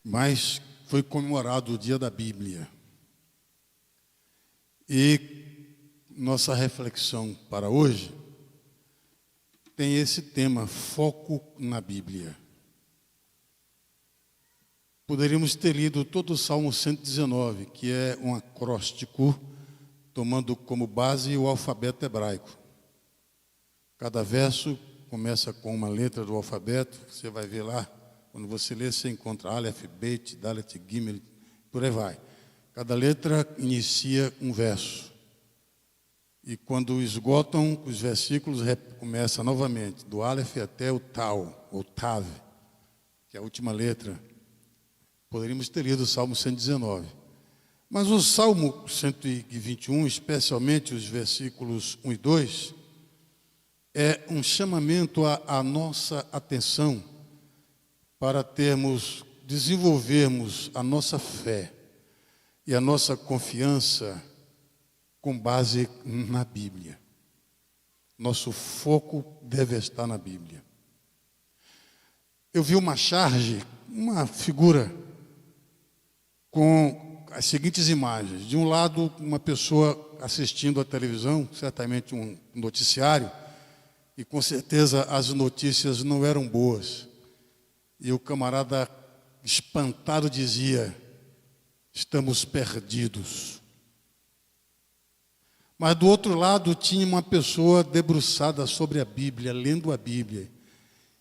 mas foi comemorado o Dia da Bíblia. E nossa reflexão para hoje tem esse tema, foco na Bíblia. Poderíamos ter lido todo o Salmo 119, que é um acróstico, tomando como base o alfabeto hebraico. Cada verso começa com uma letra do alfabeto, você vai ver lá, quando você lê, você encontra Aleph, Bet, Dalet, Gimel, por aí vai. Cada letra inicia um verso. E quando esgotam os versículos, começa novamente, do Aleph até o Tau, ou Tav, que é a última letra. Poderíamos ter lido o Salmo 119. Mas o Salmo 121, especialmente os versículos 1 e 2, é um chamamento à nossa atenção para desenvolvermos a nossa fé e a nossa confiança com base na Bíblia. Nosso foco deve estar na Bíblia. Eu vi uma charge, uma figura com as seguintes imagens. De um lado, uma pessoa assistindo à televisão, certamente um noticiário, e com certeza as notícias não eram boas. E o camarada espantado dizia: estamos perdidos. Mas do outro lado tinha uma pessoa debruçada sobre a Bíblia, lendo a Bíblia.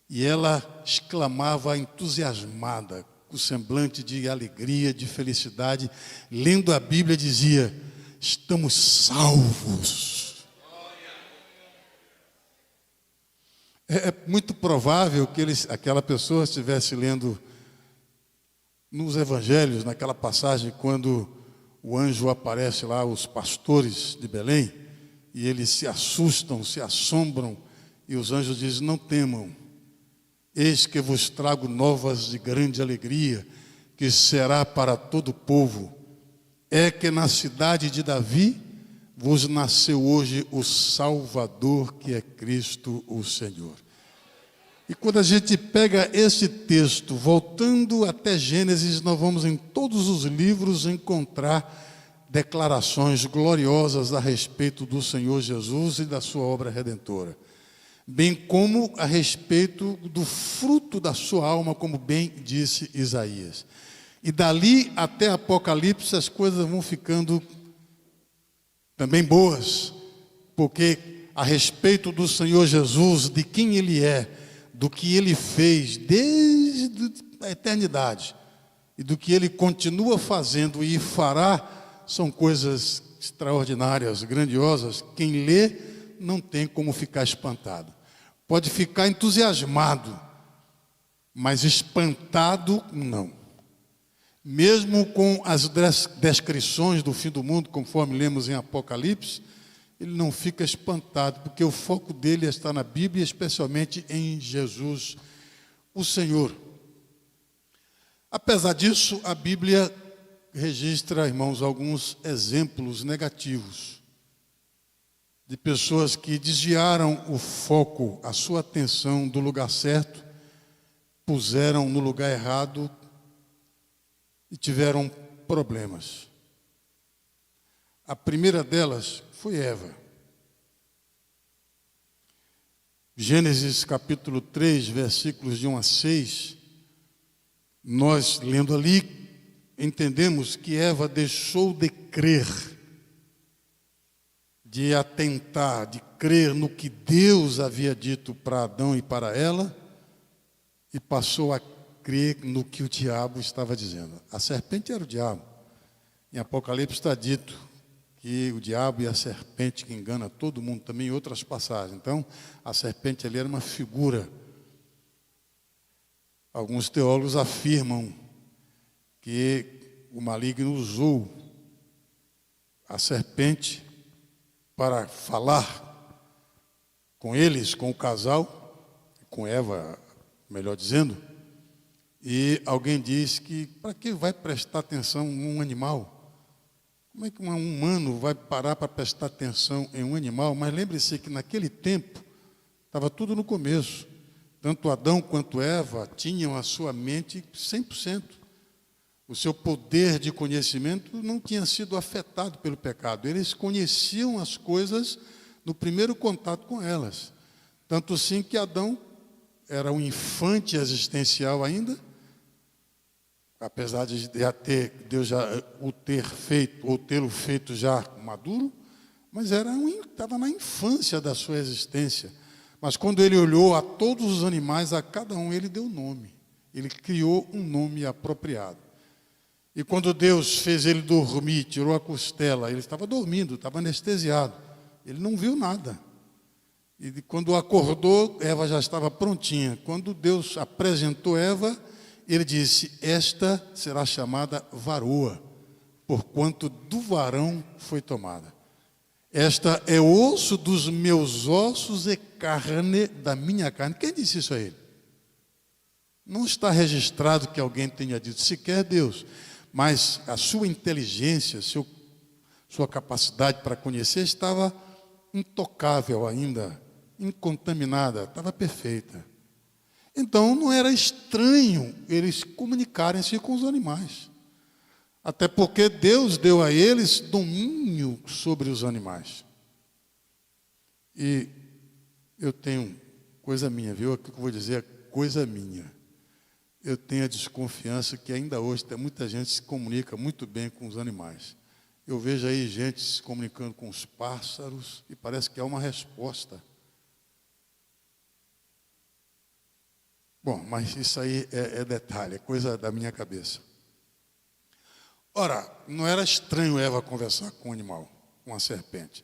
E ela exclamava entusiasmada, com semblante de alegria, de felicidade, lendo a Bíblia, dizia: estamos salvos. É muito provável que aquela pessoa estivesse lendo nos evangelhos, naquela passagem, quando o anjo aparece lá, os pastores de Belém, e eles se assustam, se assombram, e os anjos dizem: não temam, eis que vos trago novas de grande alegria, que será para todo o povo. É que na cidade de Davi vos nasceu hoje o Salvador, que é Cristo o Senhor. E quando a gente pega esse texto, voltando até Gênesis, nós vamos em todos os livros encontrar declarações gloriosas a respeito do Senhor Jesus e da sua obra redentora, bem como a respeito do fruto da sua alma, como bem disse Isaías. E dali até Apocalipse as coisas vão ficando também boas, porque a respeito do Senhor Jesus, de quem Ele é, do que Ele fez desde a eternidade e do que Ele continua fazendo e fará, são coisas extraordinárias, grandiosas. Quem lê não tem como ficar espantado. Pode ficar entusiasmado, mas espantado não. Mesmo com as descrições do fim do mundo, conforme lemos em Apocalipse, ele não fica espantado, porque o foco dele está na Bíblia, especialmente em Jesus, o Senhor. Apesar disso, a Bíblia registra, irmãos, alguns exemplos negativos de pessoas que desviaram o foco, a sua atenção do lugar certo, puseram no lugar errado e tiveram problemas. A primeira delas foi Eva. Gênesis capítulo 3, versículos de 1 a 6, nós, lendo ali, entendemos que Eva deixou de crer, de atentar, de crer no que Deus havia dito para Adão e para ela, e passou a crer no que o diabo estava dizendo. A serpente era o diabo. Em Apocalipse está dito que o diabo e a serpente que engana todo mundo, também em outras passagens. Então, a serpente ali era uma figura. Alguns teólogos afirmam que o maligno usou a serpente para falar com eles, com o casal, com Eva, melhor dizendo, e alguém diz que para que vai prestar atenção em um animal? Como é que um humano vai parar para prestar atenção em um animal? Mas lembre-se que naquele tempo estava tudo no começo. Tanto Adão quanto Eva tinham a sua mente 100%. O seu poder de conhecimento não tinha sido afetado pelo pecado. Eles conheciam as coisas no primeiro contato com elas. Tanto sim que Adão era um infante existencial ainda, apesar de Deus já o ter feito, ou tê-lo feito já maduro, mas estava na infância da sua existência. Mas quando ele olhou a todos os animais, a cada um ele deu nome. Ele criou um nome apropriado. E quando Deus fez ele dormir, tirou a costela, ele estava dormindo, estava anestesiado. Ele não viu nada. E quando acordou, Eva já estava prontinha. Quando Deus apresentou Eva, ele disse: esta será chamada varoa, porquanto do varão foi tomada. Esta é osso dos meus ossos e carne da minha carne. Quem disse isso a ele? Não está registrado que alguém tenha dito, sequer Deus. Mas a sua inteligência, sua capacidade para conhecer estava intocável ainda, incontaminada, estava perfeita. Então não era estranho eles comunicarem-se com os animais. Até porque Deus deu a eles domínio sobre os animais. E eu tenho coisa minha, viu? Aqui que eu vou dizer é coisa minha. Eu tenho a desconfiança que ainda hoje tem muita gente que se comunica muito bem com os animais. Eu vejo aí gente se comunicando com os pássaros e parece que há uma resposta. Bom, mas isso aí é detalhe, é coisa da minha cabeça. Ora, não era estranho Eva conversar com um animal, com a serpente.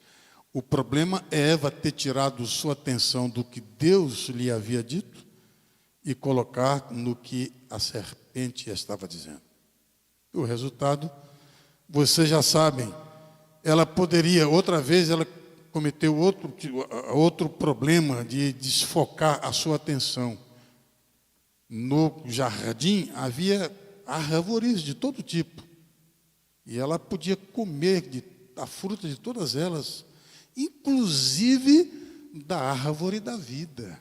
O problema é Eva ter tirado sua atenção do que Deus lhe havia dito e colocar no que a serpente estava dizendo. O resultado, vocês já sabem, ela poderia, outra vez, ela cometeu outro problema de desfocar a sua atenção. No jardim havia árvores de todo tipo, e ela podia comer a fruta de todas elas, inclusive da árvore da vida.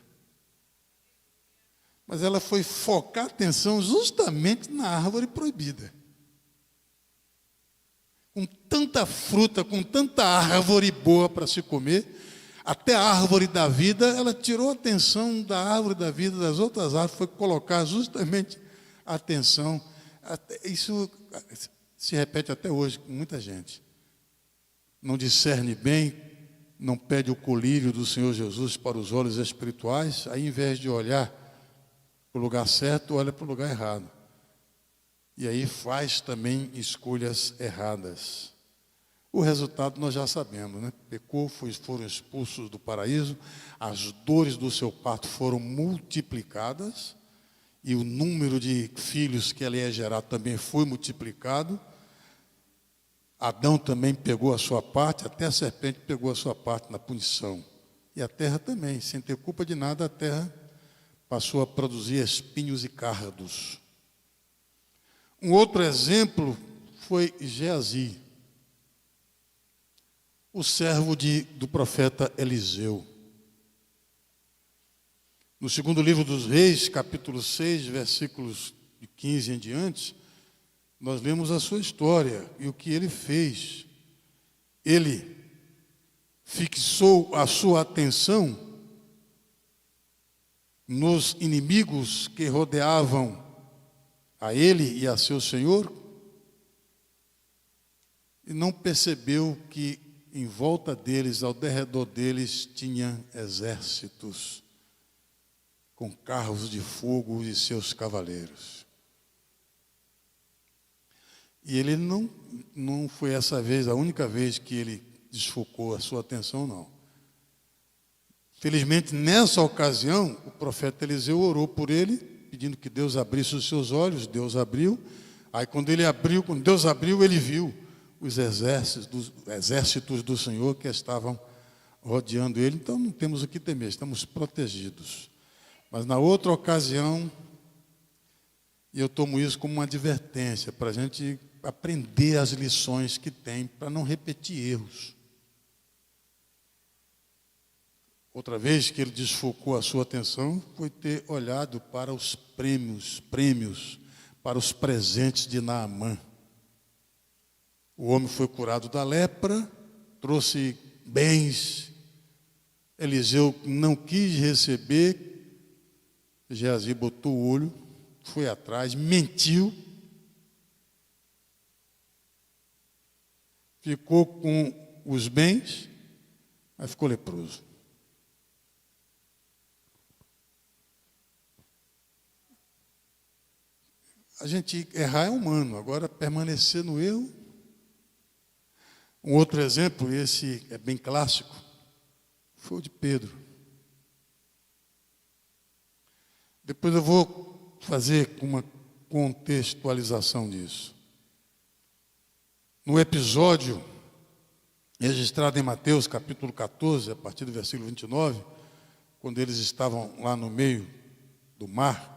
Mas ela foi focar a atenção justamente na árvore proibida. Com tanta fruta, com tanta árvore boa para se comer, até a árvore da vida, ela tirou a atenção da árvore da vida, das outras árvores, foi colocar justamente a atenção. Isso se repete até hoje com muita gente. Não discerne bem, não pede o colírio do Senhor Jesus para os olhos espirituais, aí, em vez de olhar para o lugar certo, olha para o lugar errado. E aí faz também escolhas erradas. O resultado nós já sabemos, né? Pecou, foram expulsos do paraíso, as dores do seu parto foram multiplicadas, e o número de filhos que ela ia gerar também foi multiplicado. Adão também pegou a sua parte, até a serpente pegou a sua parte na punição. E a terra também, sem ter culpa de nada, a terra passou a produzir espinhos e cardos. Um outro exemplo foi Geazi, o servo do profeta Eliseu. No segundo livro dos Reis, capítulo 6, versículos de 15 em diante, nós lemos a sua história e o que ele fez. Ele fixou a sua atenção nos inimigos que rodeavam a ele e a seu senhor, e não percebeu que em volta deles, ao derredor deles, tinha exércitos com carros de fogo e seus cavaleiros. E ele não foi essa vez, a única vez que ele desfocou a sua atenção, não. Felizmente, nessa ocasião, o profeta Eliseu orou por ele, pedindo que Deus abrisse os seus olhos. Deus abriu. Aí, quando Deus abriu, ele viu os exércitos do Senhor que estavam rodeando ele. Então, não temos o que temer, estamos protegidos. Mas, na outra ocasião, e eu tomo isso como uma advertência, para a gente aprender as lições que tem, para não repetir erros. Outra vez que ele desfocou a sua atenção foi ter olhado para os prêmios para os presentes de Naamã. O homem foi curado da lepra, trouxe bens. Eliseu não quis receber. Geazi botou o olho, foi atrás, mentiu. Ficou com os bens, mas ficou leproso. A gente errar é humano, agora permanecer no erro. Um outro exemplo, esse é bem clássico, foi o de Pedro. Depois eu vou fazer uma contextualização disso. No episódio registrado em Mateus, capítulo 14, a partir do versículo 29, quando eles estavam lá no meio do mar,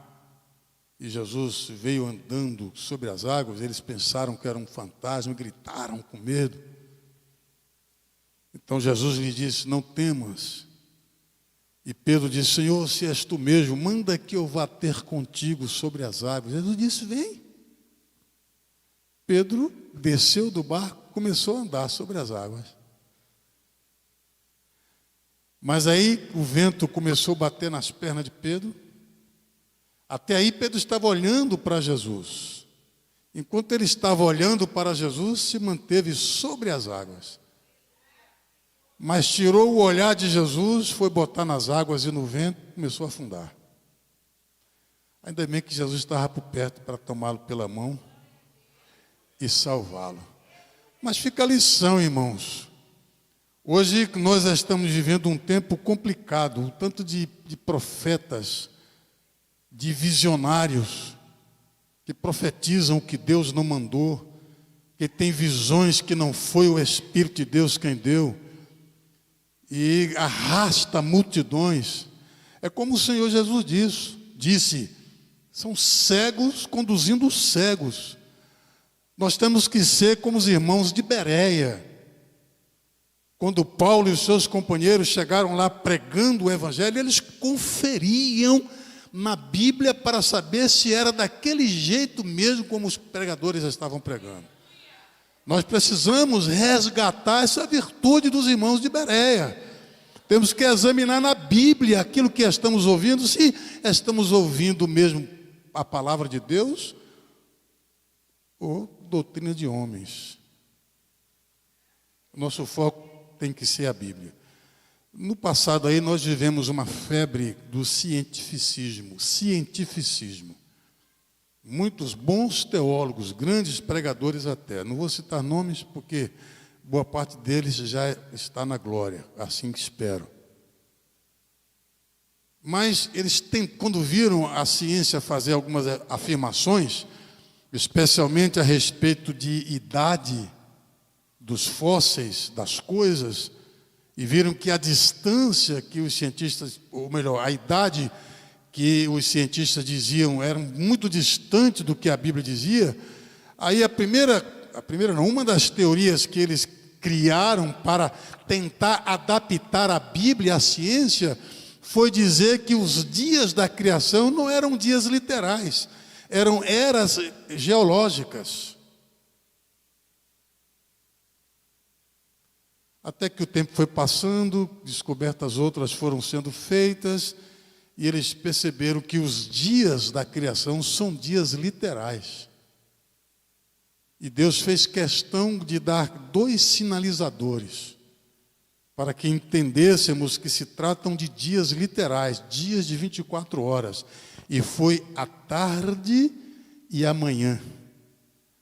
e Jesus veio andando sobre as águas, eles pensaram que era um fantasma, gritaram com medo. Então Jesus lhe disse: não temas. E Pedro disse: Senhor, se és tu mesmo, manda que eu vá ter contigo sobre as águas. Jesus disse: vem. Pedro desceu do barco, começou a andar sobre as águas. Mas aí o vento começou a bater nas pernas de Pedro. Até aí Pedro estava olhando para Jesus. Enquanto ele estava olhando para Jesus, se manteve sobre as águas. Mas tirou o olhar de Jesus, foi botar nas águas e no vento, começou a afundar. Ainda bem que Jesus estava por perto para tomá-lo pela mão e salvá-lo. Mas fica a lição, irmãos. Hoje nós estamos vivendo um tempo complicado, um tanto de profetas, de visionários, que profetizam o que Deus não mandou, que tem visões que não foi o Espírito de Deus quem deu, e arrasta multidões. É como o Senhor Jesus disse, são cegos conduzindo cegos. Nós temos que ser como os irmãos de Bereia. Quando Paulo e os seus companheiros chegaram lá pregando o Evangelho, eles conferiam na Bíblia para saber se era daquele jeito mesmo como os pregadores estavam pregando. Nós precisamos resgatar essa virtude dos irmãos de Bereia. Temos que examinar na Bíblia aquilo que estamos ouvindo, se estamos ouvindo mesmo a palavra de Deus ou doutrina de homens. O nosso foco tem que ser a Bíblia. No passado aí nós vivemos uma febre do cientificismo. Muitos bons teólogos, grandes pregadores até. Não vou citar nomes porque boa parte deles já está na glória, assim que espero. Mas eles quando viram a ciência fazer algumas afirmações, especialmente a respeito de idade dos fósseis, das coisas, e viram que a distância que os cientistas, ou melhor, a idade que os cientistas diziam era muito distante do que a Bíblia dizia, aí uma das teorias que eles criaram para tentar adaptar a Bíblia à ciência foi dizer que os dias da criação não eram dias literais, eram eras geológicas. Até que o tempo foi passando, descobertas outras foram sendo feitas, e eles perceberam que os dias da criação são dias literais. E Deus fez questão de dar 2 sinalizadores, para que entendêssemos que se tratam de dias literais, dias de 24 horas. E foi a tarde e a manhã.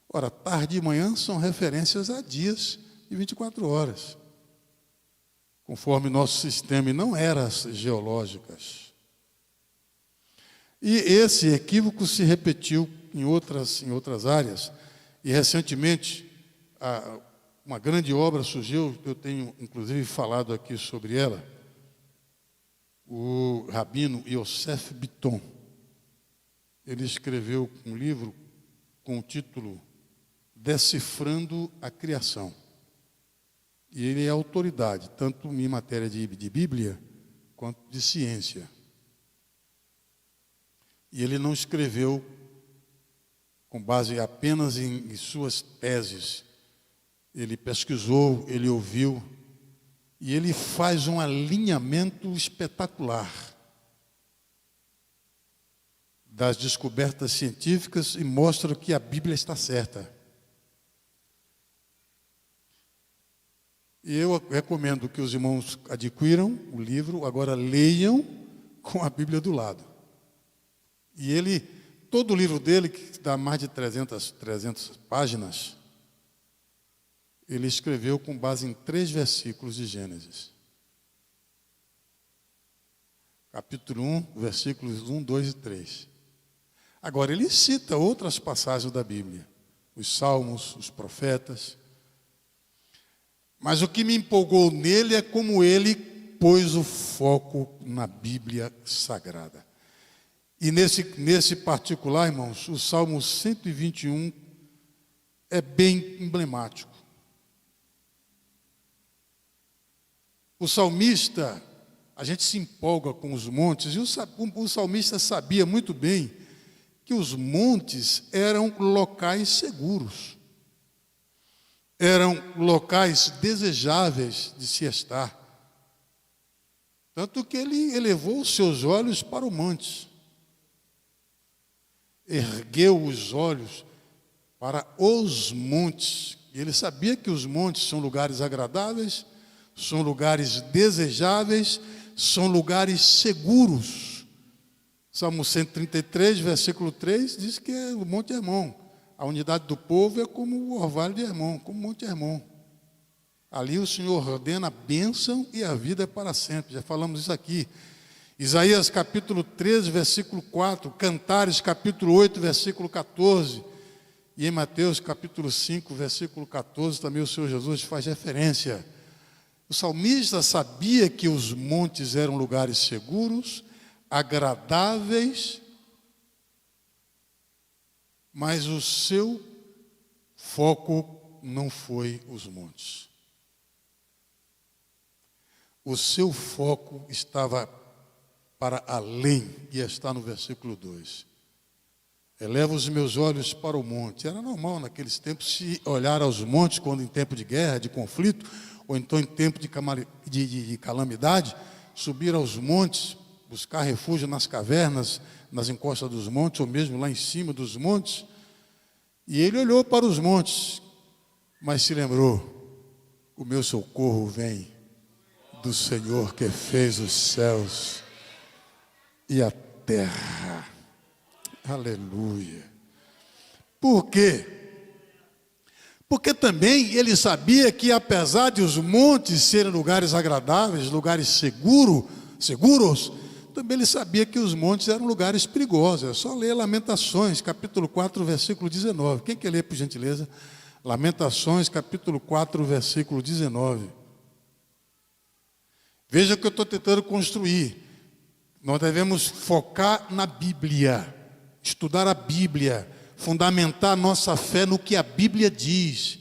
Ora, tarde e manhã são referências a dias de 24 horas. Conforme nosso sistema, e não eras geológicas. E esse equívoco se repetiu em outras áreas. E recentemente, uma grande obra surgiu, eu tenho inclusive falado aqui sobre ela, o rabino Yosef Bitton. Ele escreveu um livro com o título Decifrando a Criação. E ele é autoridade, tanto em matéria de Bíblia, quanto de ciência. E ele não escreveu com base apenas em suas teses. Ele pesquisou, ele ouviu, e ele faz um alinhamento espetacular das descobertas científicas e mostra que a Bíblia está certa. E eu recomendo que os irmãos adquiram o livro, agora leiam com a Bíblia do lado. E todo o livro dele, que dá mais de 300 páginas, ele escreveu com base em 3 versículos de Gênesis. Capítulo 1, versículos 1, 2 e 3. Agora, ele cita outras passagens da Bíblia, os Salmos, os profetas. Mas o que me empolgou nele é como ele pôs o foco na Bíblia Sagrada. E nesse particular, irmãos, o Salmo 121 é bem emblemático. O salmista, a gente se empolga com os montes, e o salmista sabia muito bem que os montes eram locais seguros, eram locais desejáveis de se estar. Tanto que ele elevou os seus olhos para o monte, ergueu os olhos para os montes. E ele sabia que os montes são lugares agradáveis, são lugares desejáveis, são lugares seguros. Salmo 133, versículo 3, diz que o Monte Hermon, a unidade do povo é como o orvalho de Hermon, como o Monte Hermon. Ali o Senhor ordena a bênção e a vida é para sempre. Já falamos isso aqui. Isaías capítulo 13, versículo 4, Cantares capítulo 8, versículo 14. E em Mateus capítulo 5, versículo 14, também o Senhor Jesus faz referência. O salmista sabia que os montes eram lugares seguros, agradáveis, mas o seu foco não foi os montes. O seu foco estava para além, e está no versículo 2. Eleva os meus olhos para o monte. Era normal naqueles tempos se olhar aos montes quando em tempo de guerra, de conflito, ou então em tempo de calamidade, subir aos montes, buscar refúgio nas cavernas, nas encostas dos montes, ou mesmo lá em cima dos montes. E ele olhou para os montes, mas se lembrou: o meu socorro vem do Senhor que fez os céus e a terra. Aleluia. Por quê? Porque também ele sabia que, apesar de os montes serem lugares agradáveis, lugares seguros, também ele sabia que os montes eram lugares perigosos. É só ler Lamentações, capítulo 4, versículo 19. Quem quer ler, por gentileza? Lamentações, capítulo 4, versículo 19. Veja o que eu estou tentando construir. Nós devemos focar na Bíblia, estudar a Bíblia, fundamentar a nossa fé no que a Bíblia diz,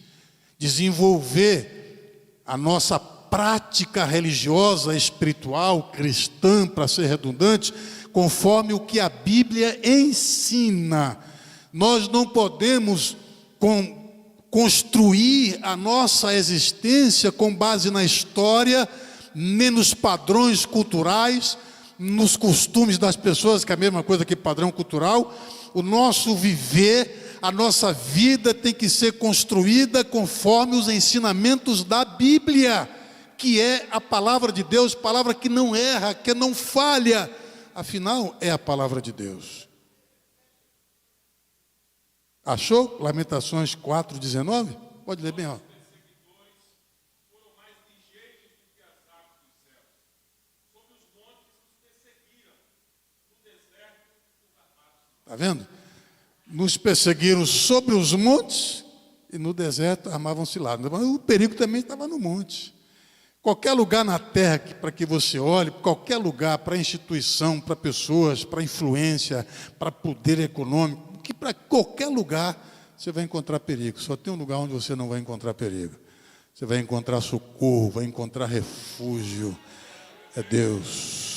desenvolver a nossa prática religiosa, espiritual, cristã, para ser redundante, conforme o que a Bíblia ensina. Nós não podemos construir a nossa existência com base na história, nem nos padrões culturais, nos costumes das pessoas, que é a mesma coisa que padrão cultural. O nosso viver, a nossa vida tem que ser construída conforme os ensinamentos da Bíblia, que é a palavra de Deus, palavra que não erra, que não falha, afinal é a palavra de Deus. Achou? Lamentações 4:19? Pode ler bem, ó. Está vendo? Nos perseguiram sobre os montes e no deserto armavam ciladas. Mas o perigo também estava no monte. Qualquer lugar na terra para que você olhe, qualquer lugar para instituição, para pessoas, para influência, para poder econômico, que para qualquer lugar você vai encontrar perigo. Só tem um lugar onde você não vai encontrar perigo. Você vai encontrar socorro, vai encontrar refúgio. É Deus.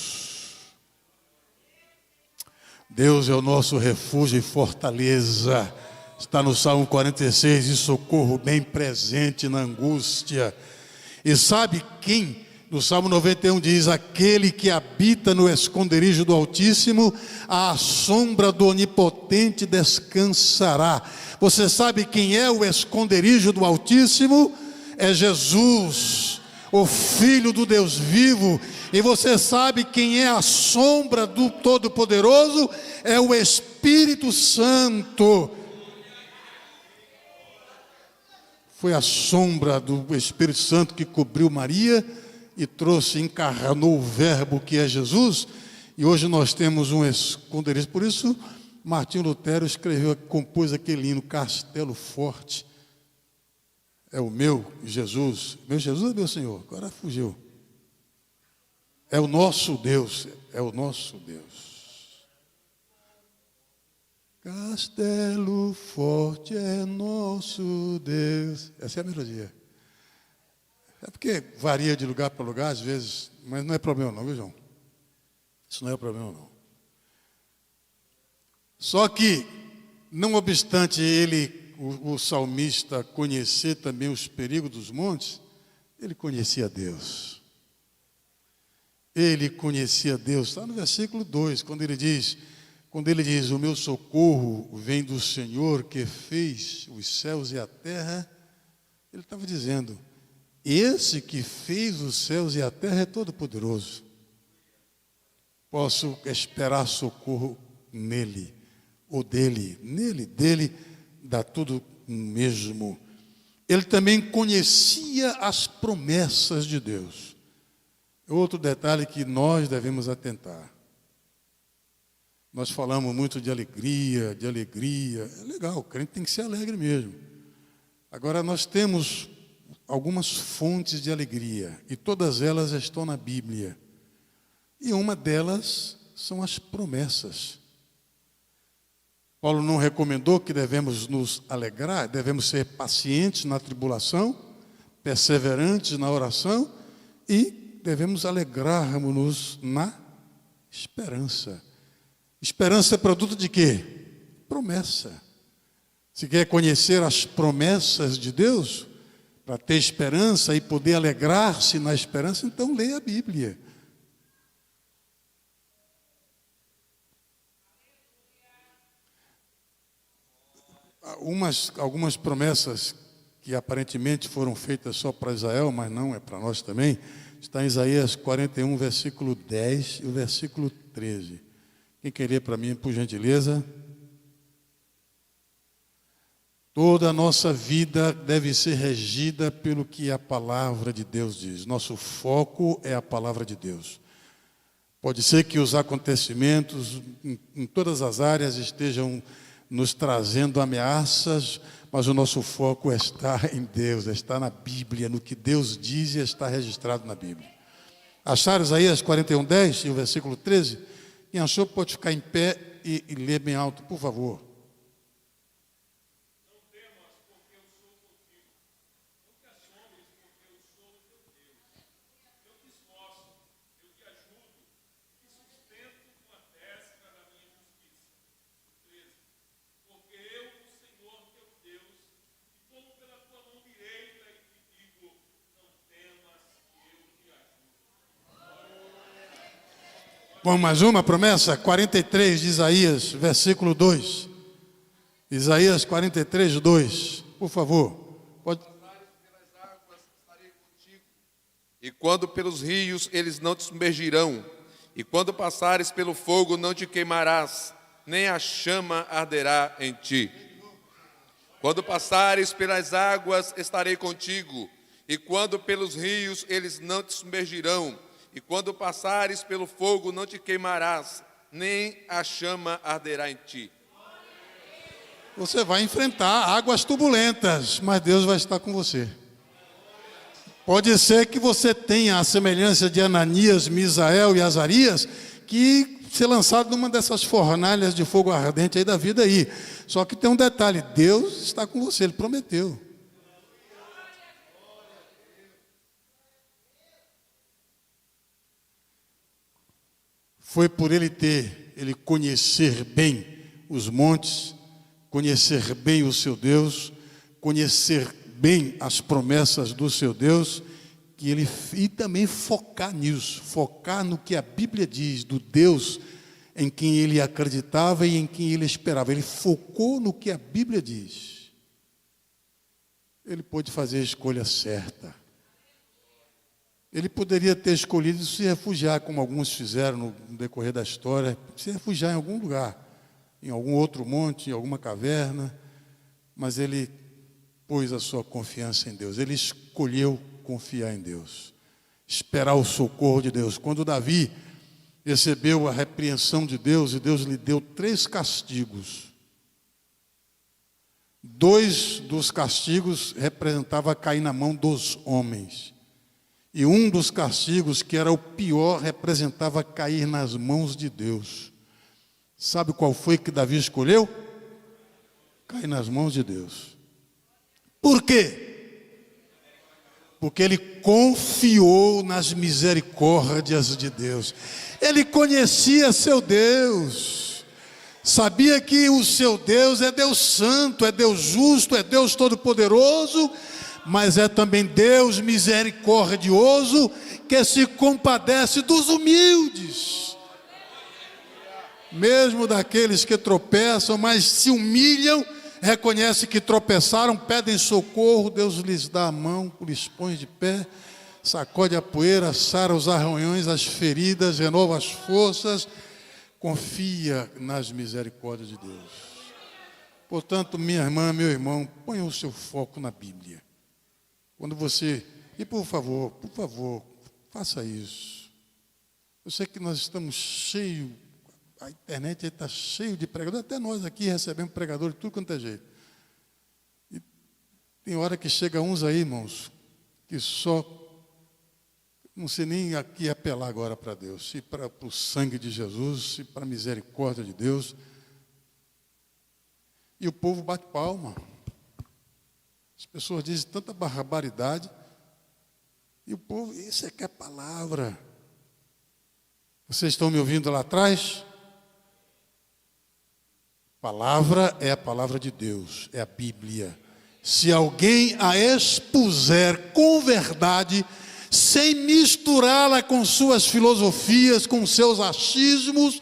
Deus é o nosso refúgio e fortaleza Está no Salmo 46, e socorro bem presente na angústia. E sabe quem? No Salmo 91 diz: aquele que habita no esconderijo do Altíssimo, à sombra do Onipotente descansará. Você sabe quem é o esconderijo do Altíssimo? É Jesus, o Filho do Deus vivo. E você sabe quem é a sombra do Todo-Poderoso? É o Espírito Santo. Foi a sombra do Espírito Santo que cobriu Maria e trouxe, encarnou o Verbo que é Jesus, e hoje nós temos um esconderijo. Por isso, Martinho Lutero escreveu, compôs aquele hino, Castelo Forte. É o meu Jesus. Meu Jesus é meu Senhor. Agora fugiu. É o nosso Deus. É o nosso Deus. Castelo forte é nosso Deus. Essa é a melodia. É porque varia de lugar para lugar, às vezes, mas não é problema não, viu, João? Isso não é problema não. Só que, não obstante ele, o salmista, conhecer também os perigos dos montes, ele conhecia Deus. Ele conhecia Deus. Está no versículo 2, quando ele diz, o meu socorro vem do Senhor que fez os céus e a terra. Ele estava dizendo, esse que fez os céus e a terra é todo poderoso. Posso esperar socorro nele, ou dele, dele dá tudo mesmo. Ele também conhecia as promessas de Deus. Outro detalhe que nós devemos atentar. Nós falamos muito de alegria. É legal, o crente tem que ser alegre mesmo. Agora, nós temos algumas fontes de alegria, e todas elas estão na Bíblia. E uma delas são as promessas. Paulo não recomendou que devemos nos alegrar, devemos ser pacientes na tribulação, perseverantes na oração, e devemos alegrar-nos na esperança. Esperança é produto de quê? Promessa. Se quer conhecer as promessas de Deus, para ter esperança e poder alegrar-se na esperança, então leia a Bíblia. Algumas promessas que aparentemente foram feitas só para Israel, mas não, é para nós também, está em Isaías 41, versículo 10 e o versículo 13. Quem quer ler para mim, por gentileza? Toda a nossa vida deve ser regida pelo que a palavra de Deus diz. Nosso foco é a palavra de Deus. Pode ser que os acontecimentos em todas as áreas estejam nos trazendo ameaças, mas o nosso foco está em Deus, está na Bíblia, no que Deus diz e está registrado na Bíblia. Acharam Isaías 41, 10 e o versículo 13? Quem achou pode ficar em pé e ler bem alto, por favor. Vamos mais uma promessa? 43 de Isaías, versículo 2. Isaías 43, 2. Por favor. Pode. E quando pelos rios eles não te submergirão, e quando passares pelo fogo não te queimarás, nem a chama arderá em ti. Quando passares pelas águas estarei contigo, e quando pelos rios eles não te submergirão, e quando passares pelo fogo não te queimarás, nem a chama arderá em ti. Você vai enfrentar águas turbulentas, mas Deus vai estar com você. Pode ser que você tenha a semelhança de Ananias, Misael e Azarias, que ser lançado numa dessas fornalhas de fogo ardente aí da vida aí. Só que tem um detalhe, Deus está com você, Ele prometeu. Foi por ele conhecer bem os montes, conhecer bem o seu Deus, conhecer bem as promessas do seu Deus, e também focar nisso, focar no que a Bíblia diz, do Deus em quem ele acreditava e em quem ele esperava. Ele focou no que a Bíblia diz. Ele pôde fazer a escolha certa. Ele poderia ter escolhido se refugiar, como alguns fizeram no decorrer da história, se refugiar em algum lugar, em algum outro monte, em alguma caverna, mas ele pôs a sua confiança em Deus. Ele escolheu confiar em Deus, esperar o socorro de Deus. Quando Davi recebeu a repreensão de Deus, e Deus lhe deu 3 castigos. 2 dos castigos representava cair na mão dos homens. E um dos castigos, que era o pior, representava cair nas mãos de Deus. Sabe qual foi que Davi escolheu? Cair nas mãos de Deus. Por quê? Porque ele confiou nas misericórdias de Deus. Ele conhecia seu Deus. Sabia que o seu Deus é Deus santo, é Deus justo, é Deus todo-poderoso, mas é também Deus misericordioso, que se compadece dos humildes. Mesmo daqueles que tropeçam, mas se humilham, reconhecem que tropeçaram, pedem socorro, Deus lhes dá a mão, lhes põe de pé, sacode a poeira, sara os arranhões, as feridas, renova as forças, confia nas misericórdias de Deus. Portanto, minha irmã, meu irmão, ponha o seu foco na Bíblia. Quando você... E por favor, faça isso. Eu sei que nós estamos cheios, a internet está cheia de pregadores, até nós aqui recebemos pregadores de tudo quanto é jeito. E tem hora que chega uns aí, irmãos, que só... Não sei nem aqui apelar agora para Deus, se para o sangue de Jesus, se para a misericórdia de Deus. E o povo bate palma. As pessoas dizem tanta barbaridade. E o povo, isso é que é palavra. Vocês estão me ouvindo lá atrás? Palavra é a palavra de Deus, é a Bíblia. Se alguém a expuser com verdade, sem misturá-la com suas filosofias, com seus achismos,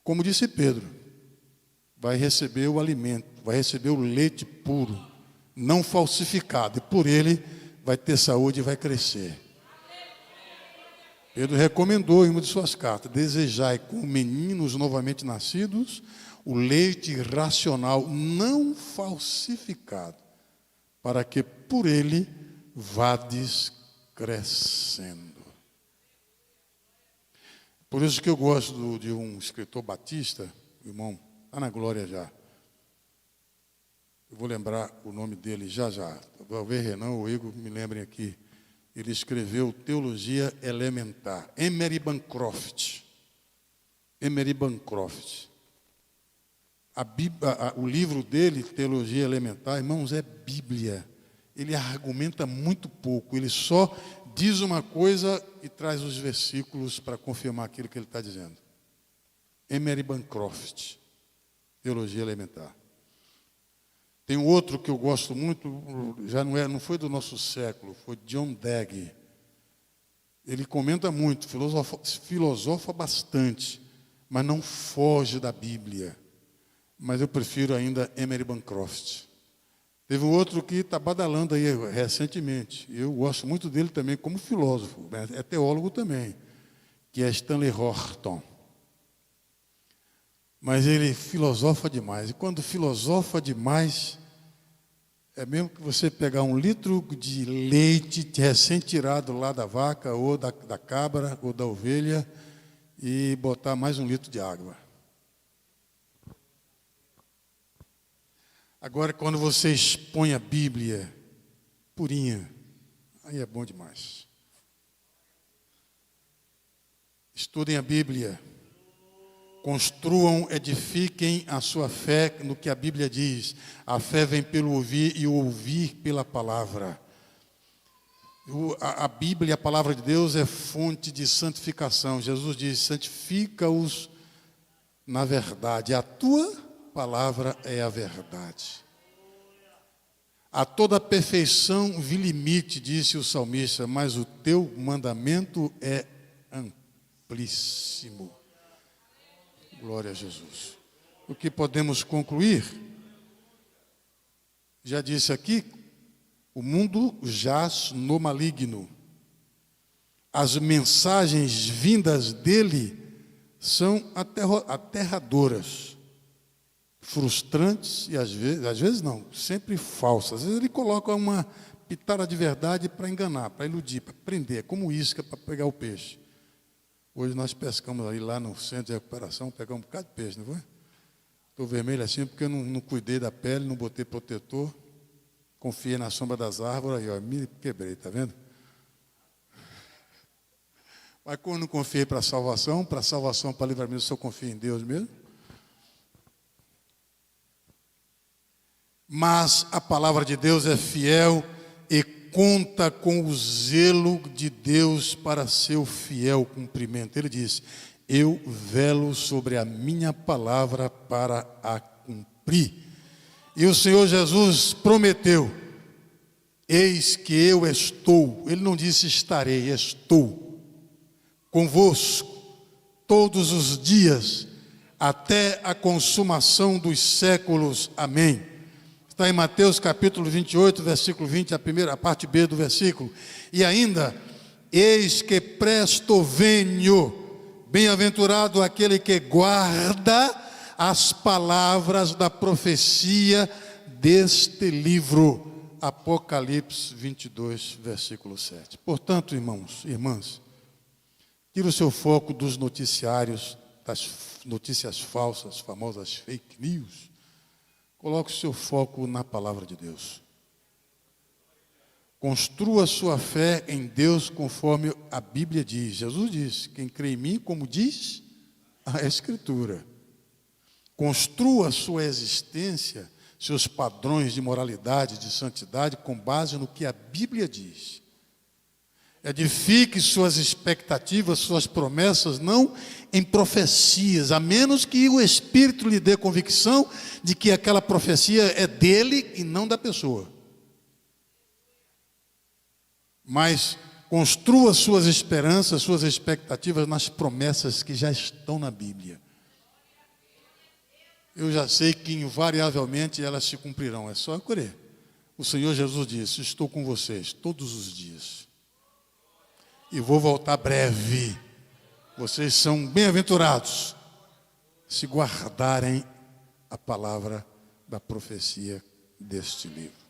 como disse Pedro, vai receber o alimento, vai receber o leite puro, não falsificado, e por ele vai ter saúde e vai crescer. Pedro recomendou em uma de suas cartas: desejai com meninos novamente nascidos o leite racional, não falsificado, para que por ele vades crescendo. Por isso que eu gosto de um escritor batista, irmão, está na glória já. Eu vou lembrar o nome dele já. Talvez Renan ou Igor me lembrem aqui. Ele escreveu Teologia Elementar. Emery Bancroft. O livro dele, Teologia Elementar, irmãos, é Bíblia. Ele argumenta muito pouco. Ele só diz uma coisa e traz os versículos para confirmar aquilo que ele está dizendo. Emery Bancroft. Teologia Elementar. Tem um outro que eu gosto muito, já não foi do nosso século, foi John Dagge. Ele comenta muito, filosofa bastante, mas não foge da Bíblia. Mas eu prefiro ainda Emery Bancroft. Teve um outro que está badalando aí recentemente, eu gosto muito dele também como filósofo, é teólogo também, que é Stanley Horton. Mas ele filosofa demais. E quando filosofa demais, é mesmo que você pegar 1 litro de leite recém-tirado lá da vaca, ou da cabra, ou da ovelha, e botar mais 1 litro de água. Agora, quando você expõe a Bíblia purinha, aí é bom demais. Estudem a Bíblia. Construam, edifiquem a sua fé no que a Bíblia diz. A fé vem pelo ouvir e o ouvir pela palavra. A Bíblia, a palavra de Deus, é fonte de santificação. Jesus diz: santifica-os na verdade. A tua palavra é a verdade. A toda perfeição vi limite, disse o salmista, mas o teu mandamento é amplíssimo. Glória a Jesus. O que podemos concluir? Já disse aqui, o mundo jaz no maligno. As mensagens vindas dele são aterradoras, frustrantes e às vezes não, sempre falsas. Às vezes ele coloca uma pitada de verdade para enganar, para iludir, para prender, como isca para pegar o peixe. Hoje nós pescamos ali lá no centro de recuperação, pegamos um bocado de peixe, não foi? Estou vermelho assim porque eu não cuidei da pele, não botei protetor, confiei na sombra das árvores, aí ó, me quebrei, está vendo? Mas quando não confiei para salvação, para livramento, eu só confio em Deus mesmo. Mas a palavra de Deus é fiel e conta com o zelo de Deus para seu fiel cumprimento. Ele diz: eu velo sobre a minha palavra para a cumprir. E o Senhor Jesus prometeu: eis que eu estou. Ele não disse estarei, estou convosco todos os dias até a consumação dos séculos. Amém. Está em Mateus capítulo 28, versículo 20, a parte B do versículo. E ainda, eis que presto venho, bem-aventurado aquele que guarda as palavras da profecia deste livro. Apocalipse 22, versículo 7. Portanto, irmãos e irmãs, tira o seu foco dos noticiários, das notícias falsas, famosas fake news. Coloque o seu foco na palavra de Deus. Construa sua fé em Deus conforme a Bíblia diz. Jesus disse: quem crê em mim, como diz a Escritura. Construa sua existência, seus padrões de moralidade, de santidade, com base no que a Bíblia diz. Edifique suas expectativas, suas promessas, não em profecias, a menos que o Espírito lhe dê convicção de que aquela profecia é dele e não da pessoa. Mas construa suas esperanças, suas expectativas nas promessas que já estão na Bíblia. Eu já sei que invariavelmente elas se cumprirão, é só eu crer. O Senhor Jesus disse: estou com vocês todos os dias. E vou voltar breve. Vocês são bem-aventurados se guardarem a palavra da profecia deste livro.